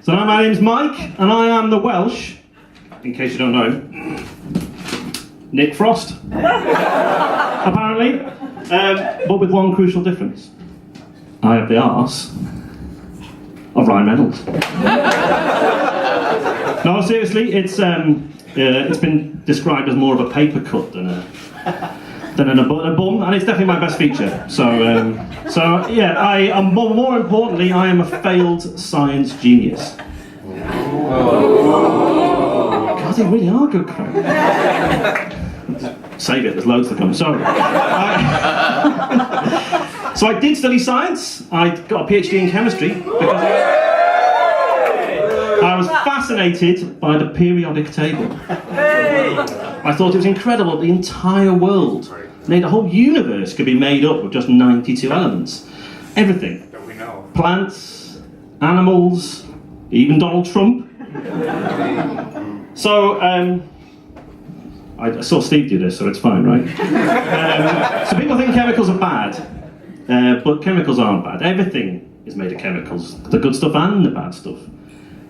So my name's Mike, and I am the Welsh, in case you don't know, Nick Frost, apparently, but with one crucial difference. I have the arse of Ryan Reynolds. No, seriously, it's been described as more of a paper cut than a bum, and it's definitely my best feature. So yeah, I am more importantly, I am a failed science genius. God, they really are good crap. Save it, there's loads to come. Sorry. So I did study science. I got a PhD in chemistry because I was fascinated by the periodic table. I thought it was incredible that the entire world, the whole universe, could be made up of just 92 elements. Everything. Plants, animals, even Donald Trump. So, I saw Steve do this, so it's fine, right? So people think chemicals are bad, but chemicals aren't bad. Everything is made of chemicals, the good stuff and the bad stuff.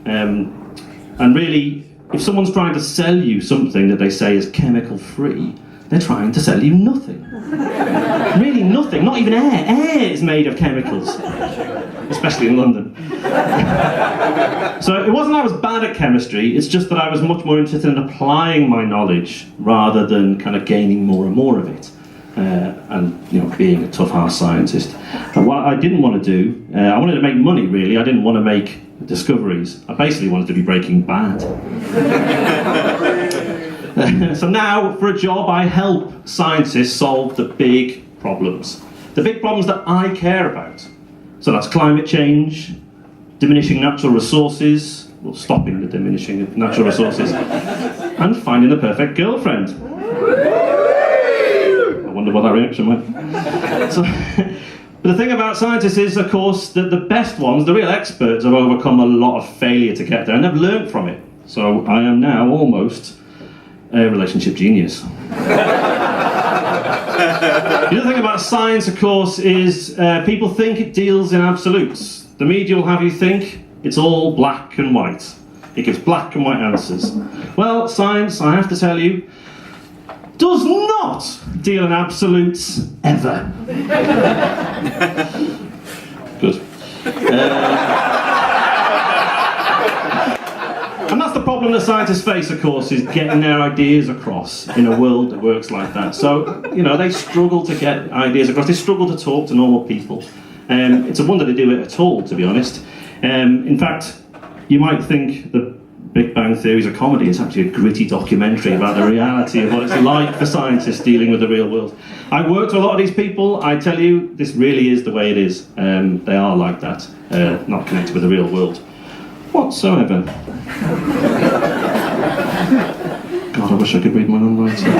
And really, if someone's trying to sell you something that they say is chemical-free, they're trying to sell you nothing. Really nothing, not even air. Air is made of chemicals, especially in London. So it wasn't I was bad at chemistry, it's just that I was much more interested in applying my knowledge rather than kind of gaining more and more of it. And being a tough-ass scientist. And what I didn't want to do, I wanted to make money really, I didn't want to make discoveries. I basically wanted to be Breaking Bad. So now, for a job, I help scientists solve the big problems. The big problems that I care about. So that's climate change, diminishing natural resources, well, stopping the diminishing of natural resources, and finding the perfect girlfriend. I wonder what that reaction went. So, but the thing about scientists is, of course, that the best ones, the real experts, have overcome a lot of failure to get there, and they've learned from it. So I am now almost a relationship genius. The other thing about science, of course, is people think it deals in absolutes. The media will have you think it's all black and white. It gives black and white answers. Well, science, I have to tell you, does not deal in absolutes ever. Good. And that's the problem that scientists face, of course, is getting their ideas across in a world that works like that. So, they struggle to get ideas across, they struggle to talk to normal people. It's a wonder they do it at all, to be honest. In fact, you might think the Big Bang Theory is a comedy. It's actually a gritty documentary about the reality of what it's like for scientists dealing with the real world. I worked with a lot of these people. I tell you, this really is the way it is. They are like that, not connected with the real world whatsoever. God, I wish I could read my own writing.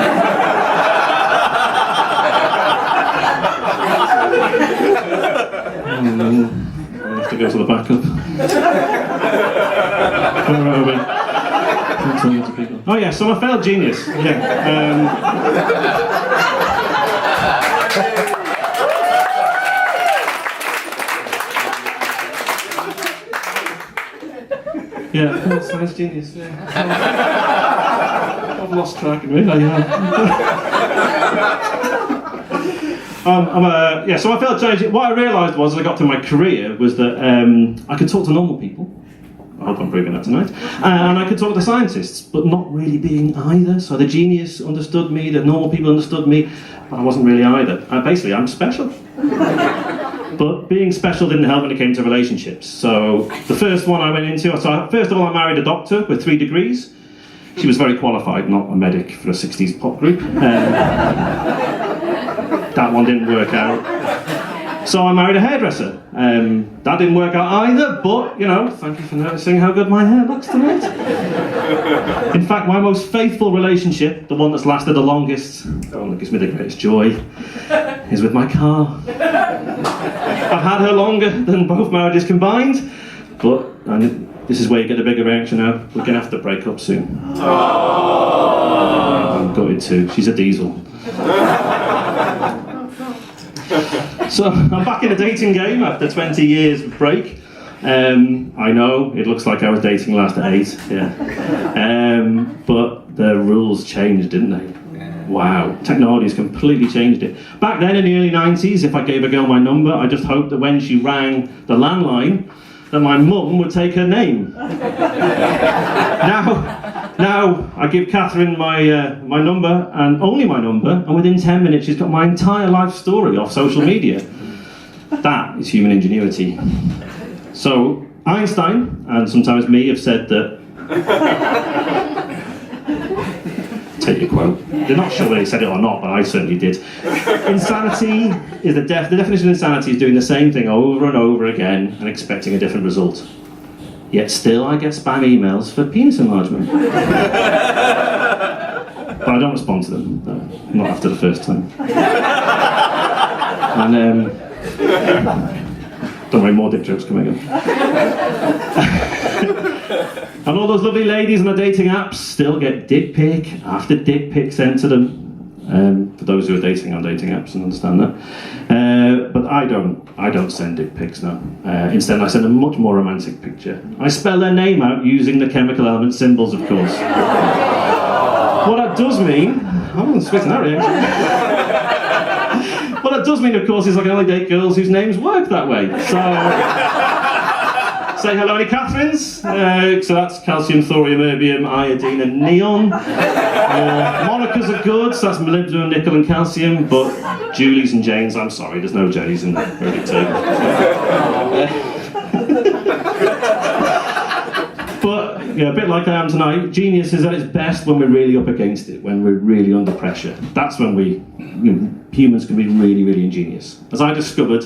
I have to go to the backup. Where are we? Oh yeah, so I'm a failed genius. Yeah. Yeah, failed science genius. Yeah. I've lost track of it. I have. So I failed science. What I realised was, as I got through my career, was that I could talk to normal people. I hope I'm proving that tonight. And I could talk to scientists, but not really being either. So the genius understood me, the normal people understood me, but I wasn't really either. Basically, I'm special. But being special didn't help when it came to relationships. So the first one I went into, first of all, I married a doctor with 3 degrees. She was very qualified, not a medic for a 60s pop group. That one didn't work out. So I married a hairdresser. That didn't work out either, but, thank you for noticing how good my hair looks tonight. In fact, my most faithful relationship, the one that's lasted the longest, the one that gives me the greatest joy, is with my car. I've had her longer than both marriages combined, but this is where you get a bigger reaction now. We're going to have to break up soon. I'm gutted too. She's a diesel. So I'm back in the dating game after 20 years of break. I know, it looks like I was dating last at 8, yeah. But the rules changed, didn't they? Wow, technology has completely changed it. Back then in the early 90s, if I gave a girl my number, I just hoped that when she rang the landline, that my mum would take her name. Now I give Catherine my number, and only my number, and within 10 minutes she's got my entire life story off social media. That is human ingenuity. So Einstein, and sometimes me, have said that... Take your quote. They're not sure whether he said it or not, but I certainly did. Insanity is the definition of insanity is doing the same thing over and over again and expecting a different result. Yet still I get spam emails for penis enlargement. But I don't respond to them, no, not after the first time. And don't worry, more dick jokes coming up. And all those lovely ladies on the dating apps still get dick pic after dick pic sent to them. For those who are dating on dating apps and understand that. But I don't send dick pics now. Instead I send a much more romantic picture. I spell their name out using the chemical element symbols, of course. What that does mean... I'm switching that reaction. What that does mean, of course, is I can only date girls whose names work that way. So... Say hello, any Catherines? So that's calcium, thorium, erbium, iodine and neon. Monica's are good, so that's molybdenum, nickel and calcium, but Julies and Janes, I'm sorry, there's no J's in Early 2. But, yeah, a bit like I am tonight, genius is at its best when we're really up against it, when we're really under pressure. That's when humans can be really, really ingenious. As I discovered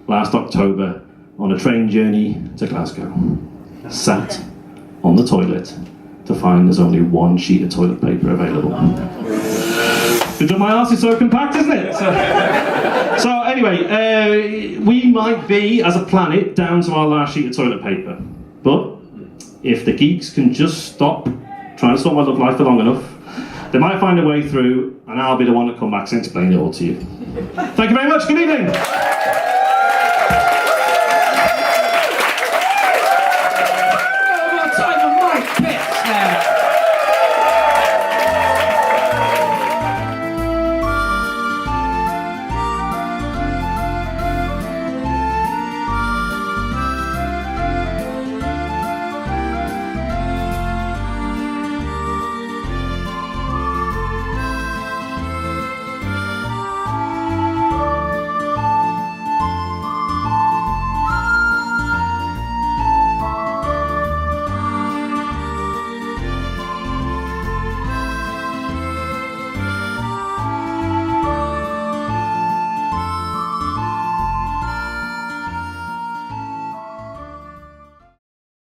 last October, on a train journey to Glasgow, sat on the toilet to find there's only one sheet of toilet paper available. Because my arse is so compact, isn't it? So anyway, we might be, as a planet, down to our last sheet of toilet paper. But if the geeks can just stop trying to sort my love life for long enough, they might find a way through, and I'll be the one that comes back and explain it all to you. Thank you very much, good evening!